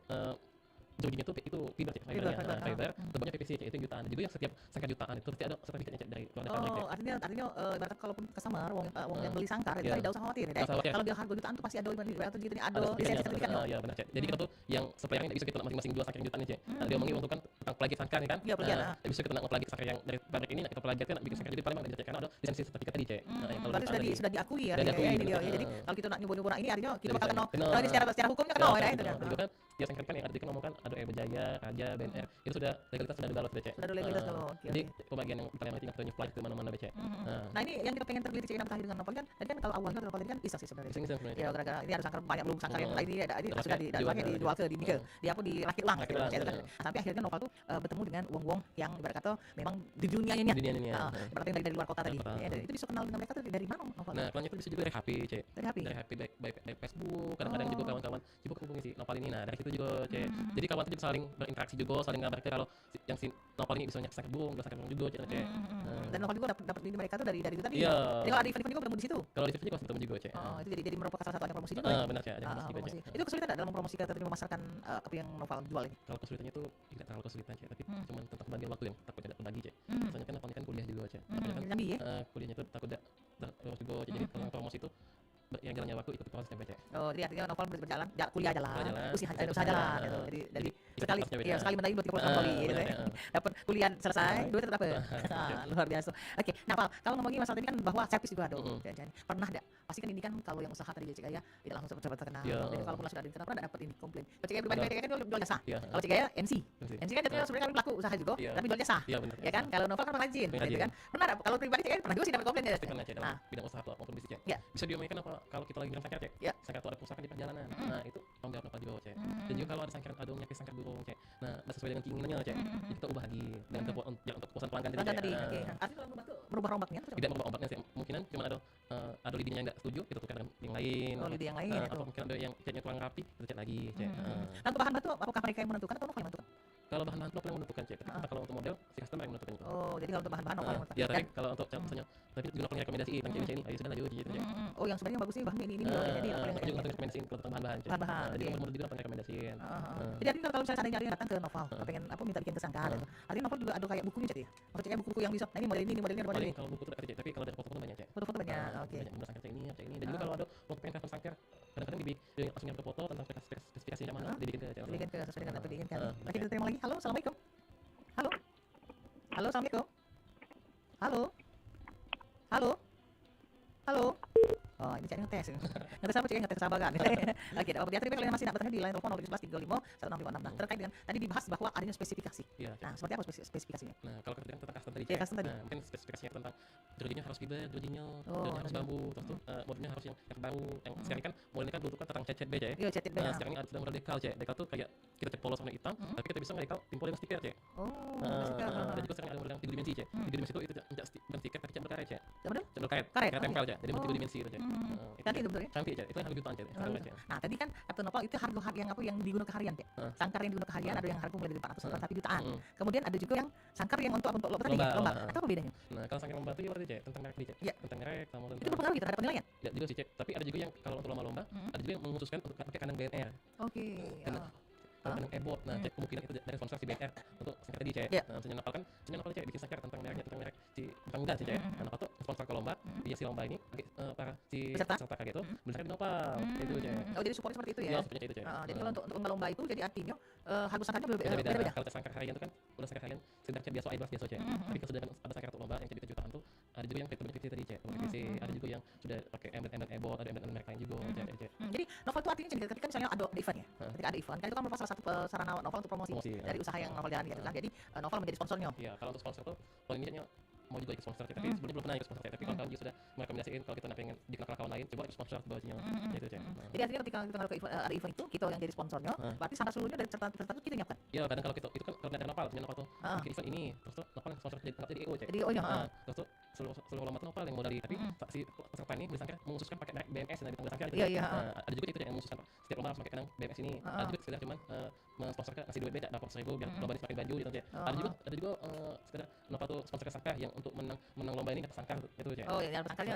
jodinya itu fiber cek, fiber, tebaknya PVC cek, itu yang jutaan. Juga yang setiap sangkar jutaan itu pasti ada sertifikatnya cek dari luar negeri cek. Oh, artinya ibarat kalaupun customer wong yang beli sangkar itu tidak usah khawatir ya. Kalau dia harga jutaan tuh pasti ada atau gitu ada lisensi sertifikatnya. Iya benar cek. Jadi kita tuh yang suppliernya tidak bisa kita masing-masing jual sangkar jutaan cek. Nah, dia omongin untuk kan tentang pelagit sangkar kan. Iya, pelagit. Tidak bisa kita nak pelagit sangkar yang dari pabrik ini kita pelagit kan bikin sangkar jadi paling mana cek karena ada lisensi sertifikat tadi cek. Nah, yang kalau berarti sudah diakui ya. Jadi kalau kita nak nyoba-nyoba ini artinya kita bakal kenal. Kalau secara hukumnya kenal ya itu kan. Juga kan ya sangkar kan yang ada di kan ngomongkan ada Ebe Jaya, Raja, BNR. Itu sudah legalitas sudah ada cek. Sudah ada legalitas loh. Jadi pembagian yang paling penting atau nyuplai ke mana-mana cek. Nah, ini yang kita pengen tergelitik cek tadi dengan Nopal kan. Tadi kan kalau awalnya Nopal tadi kan iseng sih sebenarnya. Ya gara-gara ini ada sangkar banyak belum sangkar yang lain ini sudah dijual ke di Mika. Dia apa dirakit ulang gitu kan. Sampai akhirnya Nopal tuh bertemu dengan wong-wong yang ibarat kata memang di dunianya. Berarti dari luar kota tadi. Itu bisa kenal dengan mereka tuh dari mana Nopal? Nah, kenalnya itu bisa juga dari HP cek. Dari HP Baik Facebook, kadang-kadang juga kawan-kawan sibuk hubungi si Nopal ini. Nah, dari situ juga cek. Jadi kawan itu juga saling berinteraksi juga, saling ngabar kalau yang si Nopal ini bisa sangkar burung juga cek. Dan Nopal juga dapat ini mereka tuh dari itu tadi. Iya. Jadi kalau ada event juga bertemu di situ. Kalau di event juga ketemu juga cek. Oh, itu jadi merupakan salah satu ajang promosi juga. Benar cek, ajang promosi juga cek. Itu kesulitan dalam mempromosikan atau memasarkan apa yang Nopal jual ini? Kalau kesulitannya itu tidak terlalu kesulitan cek, tapi cuma tentang bagian waktu yang takut tidak terbagi cek. Soalnya kan Nopal ini kan kuliah juga cek. Jambi ya? Kuliahnya itu takut tidak terus juga cek. Jadi kalau promosi itu yang jalannya waktu ikut proses sampai cek. Oh, jadi artinya Nopal berjalan, kuliah jalan, usaha jalan gitu. Jadi sekali mendaki 2-3 kali gitu ya. Dapat kuliah selesai, duit tetap dapat. Luar biasa. Oke, nah Pak, kalau ngomongin masalah ini kan bahwa servis juga ada. Pernah enggak? Pasti kan ini kan kalau yang usaha tadi Cik Gaya tidak langsung cepat terkenal. Jadi kalau sudah dikenal pernah dapat ini komplain. Kalau Cik Gaya pribadi kan jual jasa. Kalau Cik Gaya MC kan jadinya sebenarnya kami pelaku usaha juga, tapi jual jasa. Ya kan? Kalau Nopal kan rajin gitu kan. Pernah kalau pribadi Cik Gaya pernah juga sih dapat komplain ya. Pernah cek dalam bidang usaha atau maupun bisnis cek. Bisa diomongin apa kalau kita lagi bilang sangkar cek. Sangkar itu ada kerusakan di perjalanan. Nah, itu tanggung jawab Nopal juga cek. Dan juga kalau ada sangkar ada nyakit sangkar burung cek. Nah, sesuai dengan keinginannya cek. Kita ubah lagi dengan untuk kepuasan pelanggan tadi. Oke. Artinya kalau merubah rombaknya tidak merubah ombaknya sih. Mungkinan cuma ada lidinya yang enggak setuju kita tukar dengan yang lain. Oh, lidi yang lain atau mungkin ada yang catnya kurang rapi kita cat lagi cek. Nah, untuk bahan batu apakah mereka yang menentukan atau Nopal yang menentukan? Kalau bahan Nopal yang menentukan cek. Kalau untuk model si customer yang menentukan. Oh, jadi kalau untuk bahan-bahan Nopal yang menentukan. Ya, tapi kalau untuk contohnya tapi juga Nopal rekomendasiin tentang cewek ini, ayo sudah lanjut gitu cek. Oh, yang sebenarnya bagus nih bahan ini jadi Nopal yang rekomendasiin kalau tentang bahan-bahan cek. Jadi model juga Nopal rekomendasiin. Jadi artinya kalau misalnya seandainya ada yang datang ke Nopal pengen minta bikin kesangkar gitu. Artinya Nopal juga ada kayak bukunya cek ya. Maksudnya buku-buku yang bisa nah ini model ini modelnya model ini. Kalau buku itu ada cek, tapi kalau ada foto-foto banyak cek. Foto-foto banyak. Oke. Banyak sangkar cek ini. Dan juga kalau ada mau pengen custom sangkar kadang-kadang langsung nyampe foto tentang spesifikasi yang mana dibikin ke cek. Dibikin ke sesuai dengan apa diinginkan. Oke, kita terima lagi. Halo, assalamualaikum. Halo. Halo, assalamualaikum. Halo. Halo. Halo. Oh, ini cek ngetes. Ngetes apa cek ngetes sabaran. Oke, apa dia kalau masih nak bertanya di line telepon 011 35 1656. Nah, terkait dengan tadi dibahas bahwa adanya spesifikasi. Nah, seperti apa spesifikasinya? Nah, kalau kita tentang custom tadi. Ya, custom tadi. Mungkin spesifikasinya tentang jodinya harus fiber, jodinya harus bambu, terus tuh modelnya harus yang baru. Yang sekarang kan modelnya kan dulu kan tentang cat B cek. Iya, cat B. Sekarang ini ada model dekal cek. Dekal tuh kayak kita cat polos warna hitam, tapi kita bisa ngedekal timpol dengan stiker cek. Oh, stiker. Dan juga sekarang ada model yang 3 dimensi cek. 3 dimensi itu bukan stiker tapi cat berkaret cek. Cat tempel cek. Jadi 3 dimensi itu cek. Tadi itu betul ya? Cantik cek. Itu yang harga jutaan cek. Nah, tadi kan kata Nopal itu harga yang apa yang digunakan harian cek. Sangkar yang digunakan harian ada yang harga mulai dari 400 tapi jutaan. Kemudian ada juga yang sangkar yang untuk lomba. Apa bedanya? Nah, kalau sangkar lomba itu ya cek tentang merek cek. Tentang merek sama tentang. Itu berpengaruh terhadap penilaian? Ya juga sih cek. Tapi ada juga yang kalau untuk lomba-lomba ada juga yang mengkhususkan untuk pakai kandang BNR. Oke. Kandang ebot, nah cek kemungkinan itu dari sponsor si BNR untuk sangkar tadi cek. Nah, misalnya Nopal kan, misalnya Nopal cek bikin sangkar tentang merek si tentang gas cek. Nah, Nopal tuh sponsor ke lomba, dia si lomba ini para si Peserta? peserta kayak itu benar di Nopal itu Cek. Oh, jadi supportnya seperti itu Iya, ya. sepertinya itu Cek. Jadi kalau untuk lomba itu jadi artinya harga sangkarnya Beda-beda. beda-beda. Kalau sangkar harian itu kan udah sangkar harian sedangkan biasa aja biasa Cek. Tapi kalau sedangkan ada sangkar untuk lomba yang jadi jutaan tuh ada juga yang kompetisi tadi Cek. Kompetisi ada juga yang sudah pakai embed ebot, ada embed merek lain juga Cek. Jadi Novel itu artinya jadi ketika misalnya ada event ya. Ketika ada event kan itu kan merupakan salah satu sarana Novel untuk promosi dari usaha yang Novel jalan gitu kan. Jadi Novel menjadi sponsornya. Iya, kalau untuk sponsor tuh kalau ini mau juga ikut sponsor Cek. Tapi sebelumnya belum pernah ikut sponsor Cek. Tapi kalau kami sudah merekomendasiin kalau kita pengen dikenal kawan lain coba ikut sponsor bawahnya gitu Cek. Jadi artinya ketika kita ngaruh ke ada event itu kita yang jadi sponsornya, berarti sangkar seluruhnya dari peserta itu kita nyiapkan. Iya, kadang kalau kita itu kan kalau dari Nopal, punya Nopal tuh bikin event ini, terus tuh Nopal yang sponsor jadi EO Cek. Jadi oh ya. Terus tuh seluruh lomba tuh Nopal yang modali, tapi si peserta ini beli sangkar mengususkan pakai merek BMS dan beli sangkar gitu. Iya, iya. Ada juga itu yang mengususkan setiap lomba harus pakai kadang BMS ini. Ada juga sekedar cuman mensponsorkan ngasih duit beda dapat 1.000 biar lomba ini semakin baju gitu Cek. Ada juga sekedar Nopal tuh sponsorkan sangkar yang untuk menang lomba ini dapat sangkar gitu Cek. Oh iya, dapat sangkarnya.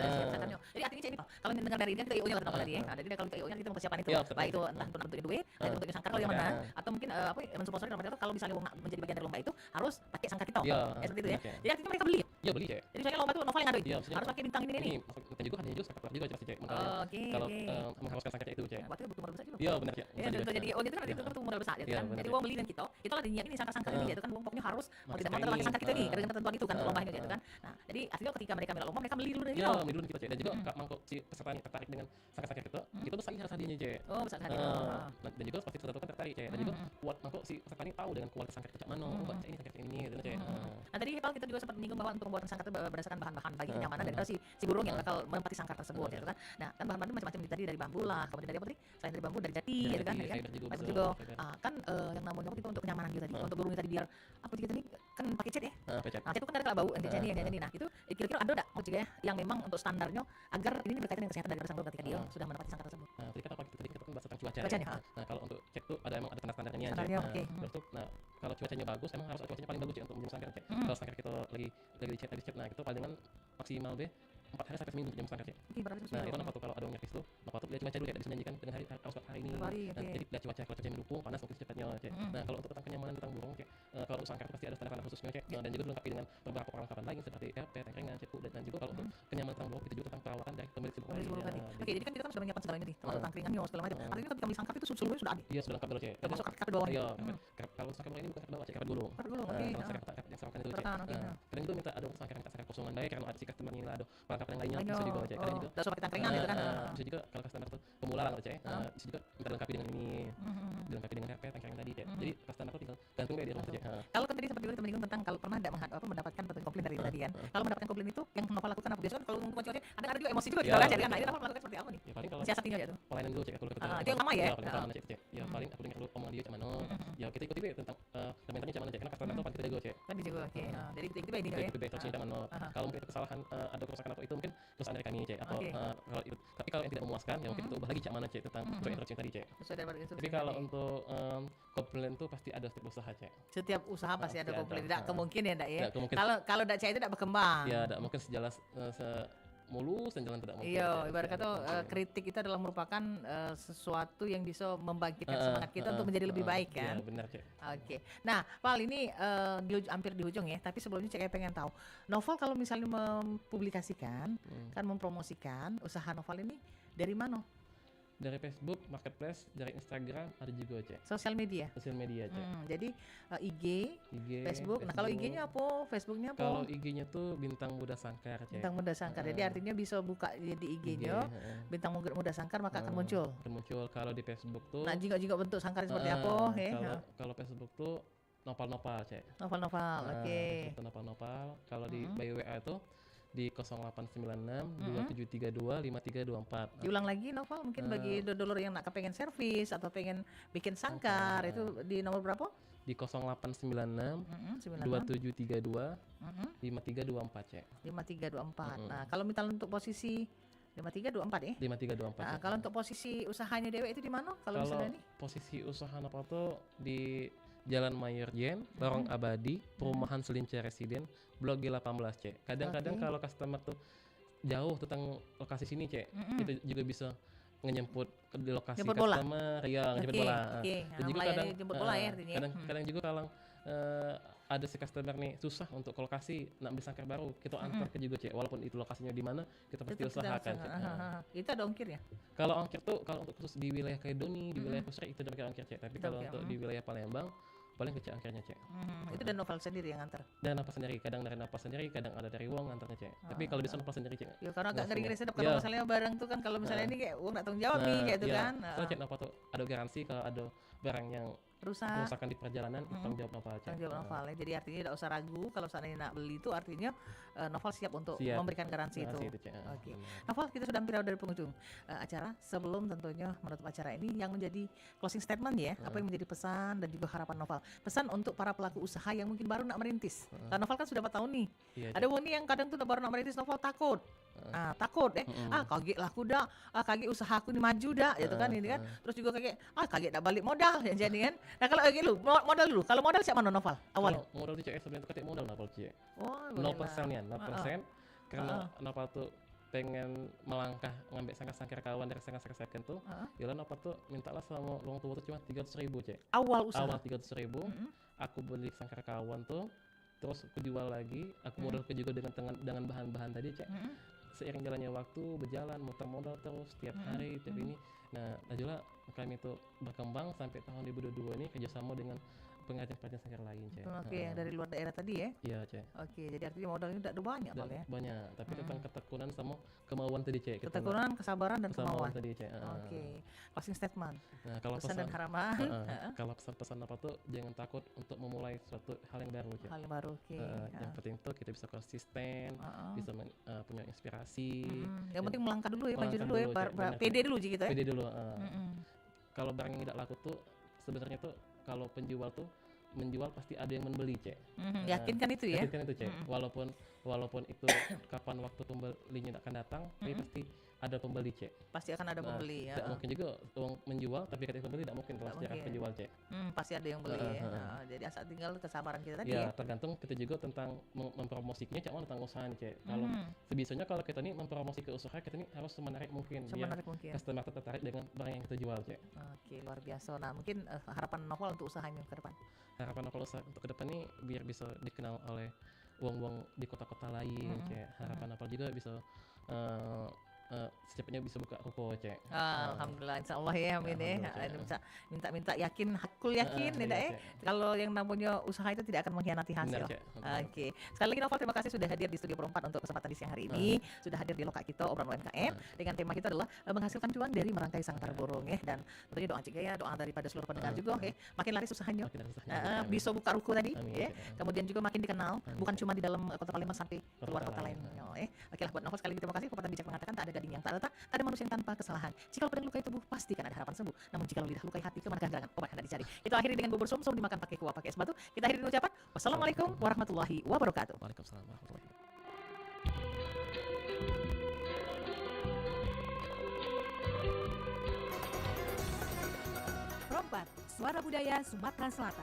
Jadi artinya Cek ini kalau mendengar dari ini kita IO-nya lah tadi ya. Nah, jadi kalau kita IO-nya kita mempersiapkan itu. Iya, Baik itu entah untuk bentuknya duit, dan bentuknya sangkar kalau yang mana atau mungkin mensponsorin dalam kalau misalnya mau menjadi bagian dari lomba itu harus pakai sangkar kita. Iya, Ya seperti itu ya. oke. Jadi artinya mereka beli ya. Iya beli Cek. Jadi misalnya lomba tuh Novel yang ngaduin. Iya, maksudnya Harus pakai bintang ini. Ini kita juga hanya sangkar juga Cek. Oke. Kalau mengharuskan sangkar itu Cek. Berarti butuh modal besar juga. Iya benar Cek. Ya, untuk jadi itu kan itu butuh modal besar ya Iya, kan. benar, Jadi ya. uang beli dan kita lah nyiapin sangkar-sangkar ini ya kan pokoknya harus mau tidak mau sangkar pakai ini. sangkar kita nih dengan ketentuan itu kan Ah, lombanya gitu kan. Nah, jadi artinya ketika mereka mela lomba mereka beli dulu dari Iya, kita. dulu kita Cek. Dan juga Kak Mangko si peserta ini tertarik dengan sangkar-sangkar itu besar hadiahnya Cek. Oh, besar hati. Dan juga pasti peserta itu kan tertarik Cek. Dan juga buat Mangko si peserta ini tahu dengan kualitas sangkar cak mana. Oh, baca ini sangkar ini gitu Cek. Nah, tadi Pak kita juga sempat menyinggung bahwa untuk pembuatan sangkar itu berdasarkan bahan-bahan bagi kenyamanan dan si burung yang bakal menempati sangkar tersebut gitu kan. Nah, kan bahan-bahan itu macam-macam tadi dari bambu lah, kemudian dari apa tadi? Selain dari bambu dari jati gitu kan. fiber juga Fiber bisa, juga. fiber. Kan yang namanya itu untuk kenyamanan juga tadi. Untuk burung tadi biar apa kita ini kan pakai cat ya. Pecet. Nah, itu kan ada kalau bau jadi nah itu kira-kira ada enggak mau juga ya yang memang untuk standarnya agar ini berkaitan dengan kesehatan dari sang burung ketika dia sudah menempati sangkar tersebut. Nah, tadi kan apa tadi kita kan bahas tentang cuaca. Cuacanya, Ya. Nah, kalau untuk cek tuh ada emang ada standar-standarnya Cek. Standarnya, Nah, oke. terus tuh nah, kalau cuacanya bagus emang harus cuacanya paling bagus ya untuk menjemur sangkar Cek. Kalau sangkar kita lagi dicet, nah itu palingan maksimal deh 4 hari sampai seminggu menjemur sangkar Cek. Oke, berarti Nah, itu apa tuh kalau ada yang nyakis tuh, apa tuh lihat cuaca dulu ya, bisa menjanjikan dengan hari ini. Hari, Nah, oke. jadi lihat cuaca, kalau cuaca mendukung, panas mungkin secepatnya Cek. Nah, kalau untuk tentang kenyamanan tentang burung Cek, kalau sangkar itu pasti ada standar khususnya Cek. Dan juga dilengkapi dengan beberapa perlengkapan lain seperti RP, tengkrengan, cepu dan juga kalau untuk kenyamanan tentang burung itu juga tentang perawatan dari pemilik si burung Dari burung tadi. Oke, jadi kan kita kan sudah menyiapkan segalanya nih, termasuk tangkringannya segala macam. Artinya ketika beli sangkar itu seluruhnya sudah ada. Iya, sudah lengkap dulu Cek. Termasuk karpet di bawahnya. Iya, kalau sangkar burung ini bukan karpet bawah Cek, karpet gulung. Karpet gulung, oke. Kalau sangkar yang sangkar itu Cek. Bertahan, oke. Kadang juga minta ada sangkar kosongan baik karena ada si customer ini lah, ada perlengkapan yang lainnya bisa juga Cek. Kadang juga udah pakai tangkringan gitu kan. bisa juga kalau customer tuh pemula lah Cek. Bisa juga minta dilengkapi dengan ini, dilengkapi dengan RP, tangkringan tadi Cek. Jadi customer tuh tinggal gantung aja di rumah Cek. Kalau kan tadi seperti itu kita menyinggung tentang kalau pernah tidak mendapatkan komplain dari tadi kan. Kalau mendapatkan komplain itu yang Novel lakukan apa? Biasanya kan kalau ngomong cuaca ada juga emosi juga di Ya, bawah jadi kan. Nah, ini Novel melakukan seperti apa nih? Ya paling kalau Siasatinya aja tuh. pelayanan dulu Cek, aku ikut Itu yang lama ya? Iya, paling utama Cek. Ya paling aku dengar dulu omongan dia cak mana. Ya kita ikuti deh tentang komentarnya cak mana Cek. Karena customer tuh paling kita jago Cek. Kan juga oke. Jadi itu ini ya. Itu baik terus cak mana. Kalau mungkin itu kesalahan ada kerusakan atau itu mungkin kesalahan dari kami Cek atau kalau itu. Tapi kalau yang tidak memuaskan ya mungkin kita ubah lagi cak mana Cek tentang instruksi tadi Cek. Sesuai dari instruksi. Tapi kalau untuk komplain tuh pasti ada setiap usaha Cek. setiap usaha pasti ada Pasti ada. komplain. Tidak kemungkin ya, Ndak ya. Nggak kemungkin. Kalau Ndak Cah itu tidak berkembang. Ya, tidak mungkin sejalan mulus dan jalan tidak mungkin. Iya, Cek. ibarat Pasti kata ada komplain. kritik itu adalah merupakan sesuatu yang bisa membangkitkan semangat kita untuk menjadi lebih baik kan. Iya, benar Cek. Oke. Nah, Val ini hampir di ujung ya, tapi sebelumnya saya pengen tahu. Novel kalau misalnya mempublikasikan, kan mempromosikan usaha Novel ini dari mana? Dari Facebook, Marketplace, dari Instagram ada juga Cek. Sosial media. Sosial media Cek. Jadi IG, IG, Facebook. Nah, kalau IG-nya apa? Facebooknya apa? Kalau IG-nya tuh Bintang Muda Sangkar Cek. Bintang Muda Sangkar. Jadi artinya bisa buka di IG-nya Bintang Muda Sangkar maka akan muncul. Akan muncul. Kalau di Facebook tuh Nah, juga bentuk sangkar seperti apa? Kalau Facebook tuh Nopal-Nopal Cek. Novel-novel. Oke. Nopal-Nopal. Kalau di by WA itu di 0896 2732 5324. Diulang lagi Novel mungkin bagi dodolor yang nak kepengen servis atau pengen bikin sangkar itu di nomor berapa? Di 0896 96 2732 5324 Cek. 5324. Nah, kalau misalnya untuk posisi 5324 ya. 5324. Nah, Cek. kalau untuk posisi usahanya Dewe itu di mana? Kalau misalnya ini? Posisi usaha Nopal tuh di Jalan Mayor Jen, Lorong Abadi, Perumahan Selincar Residen, Blok G18 Cek. Kadang-kadang kalau customer tuh jauh tentang lokasi sini Cek, kita juga bisa ngejemput di lokasi Jemput bola? customer, ya ngejemput bola. Oke. Dan juga Melayani kadang jemput bola ya artinya. kadang juga kalau ada si customer nih susah untuk ke lokasi nak beli sangkar baru, kita antar ke juga cek, walaupun itu lokasinya di mana kita pasti usahakan. Itu ada ongkir ya? Kalau ongkir tuh kalau untuk khusus di wilayah Kaledoni, di wilayah Kusra itu ada ongkir cek, tapi kalau untuk di wilayah Palembang paling kecil ongkirnya cek. Itu dan Novel sendiri yang antar. Dan Napa sendiri, kadang dari Napa sendiri, kadang ada dari Wong antarnya cek. Tapi kalau bisa Napa sendiri cek. Ya karena agak ngeri-ngeri sedap kalau misalnya barang tuh kan, kalau misalnya ini kayak Wong nggak tanggung jawab nih kayak itu kan. Soalnya cek Napa tuh ada garansi kalau ada barang yang kerusakan di perjalanan, tanggung jawab Novel cek. Tanggung jawab Novel ya. Jadi artinya tidak usah ragu kalau seandainya nak beli itu, artinya Novel siap untuk memberikan garansi itu. Oke. Novel, kita sudah hampir dari penghujung acara. Sebelum tentunya menutup acara ini, yang menjadi closing statement ya, apa yang menjadi pesan dan juga harapan Novel. Pesan untuk para pelaku usaha yang mungkin baru nak merintis. Karena Novel kan sudah 4 tahun nih. Ada Woni yang kadang tuh baru nak merintis, Novel takut. Takut kaget lah aku dah, kaget usaha aku ni maju dah, gitu kan ini kan. Terus juga kaget dah balik modal ya jadi kan. Nah kalau kayak lu modal dulu, kalau modal siapa mana Novel awal? Modal tu cek sebenarnya ketik modal Novel cek. 0% ya, 0%. Karena Novel tuh pengen melangkah ngambil sangkar kawan dari sangkar second tuh, Yola Novel tuh mintalah sama uang tua tuh cuma 300.000 cek. Awal usaha. Awal 300.000. Aku beli sangkar kawan tuh, terus aku jual lagi, aku modal ke juga dengan bahan-bahan tadi cek. Seiring jalannya waktu berjalan muter modal terus tiap hari tiap ini. Nah, juga kami itu berkembang sampai tahun 2022 ini kerjasama dengan pengrajin sangkar lain cek. Oke, dari luar daerah tadi ya? Iya cek. Oke, jadi artinya modalnya udah banyak kali ya? Banyak, tapi tentang ketekunan sama kemauan tadi cek. Ketekunan, kesabaran dan kemauan tadi cek. Oke, closing statement. Nah, kalau pesan dan harapan. Kalau pesan apa tuh, jangan takut untuk memulai suatu hal yang baru cek. Hal yang baru, oke. Yang penting tuh kita bisa konsisten, bisa punya inspirasi. Yang penting melangkah dulu ya, maju dulu ya, pede dulu gitu ya. Pede dulu. Kalau barang yang tidak laku tuh sebenarnya tuh kalau penjual tuh menjual pasti ada yang membeli cek. Yakinkan itu ya. Yakinkan itu cek. Walaupun itu kapan waktu pembelinya akan datang, tapi pasti ada pembeli cek. Pasti akan ada pembeli ya. Tidak mungkin juga uang menjual tapi ketika pembeli tidak mungkin kalau secara penjual cek. Pasti ada yang beli ya. Jadi asal tinggal kesabaran kita tadi ya. Tergantung kita juga tentang mempromosikannya cak mana tentang usaha cek. Kalau sebisanya kalau kita nih mempromosi ke usaha, kita nih harus semenarik mungkin. Customer tertarik dengan barang yang kita jual cek. Oke, luar biasa. Nah mungkin harapan Novel untuk usahanya ke depan. Harapan Novel untuk ke depan nih biar bisa dikenal oleh uang-uang di kota-kota lain cek. Harapan Novel juga bisa secepatnya bisa buka ruko cek. Alhamdulillah, insyaallah ya, amin ya. Minta yakin, hakul yakin ya. Kalau yang namanya usaha itu tidak akan mengkhianati hasil. Oke. Sekali lagi Novel, terima kasih sudah hadir di Studio Pro 4 untuk kesempatan di siang hari ini. Sudah hadir di Loka kita obrolan UMKM dengan tema kita adalah menghasilkan cuan dari merangkai sangkar burung ya. Dan tentunya doa juga ya, doa daripada seluruh pendengar juga ya. Makin laris usahanya. Bisa buka ruko tadi ya. Kemudian juga makin dikenal, bukan cuma di dalam kota Palembang sampai keluar kota lain. Oke lah buat Novel, sekali lagi terima kasih. Pepatah bijak mengatakan tak ada gading yang tak letak, tak ada manusia yang tanpa kesalahan. Jika pedang lukai tubuh, pastikan ada harapan sembuh. Namun jika lidah lukai hati, kemanakah gerangan obat hendak dicari. Kita akhiri dengan bubur sum dimakan pakai kuah, pakai es batu. Kita akhiri dengan ucapan wassalamualaikum warahmatullahi wabarakatuh. Waalaikumsalam warahmatullahi wabarakatuh. Pro 4, Suara Budaya Sumatera Selatan.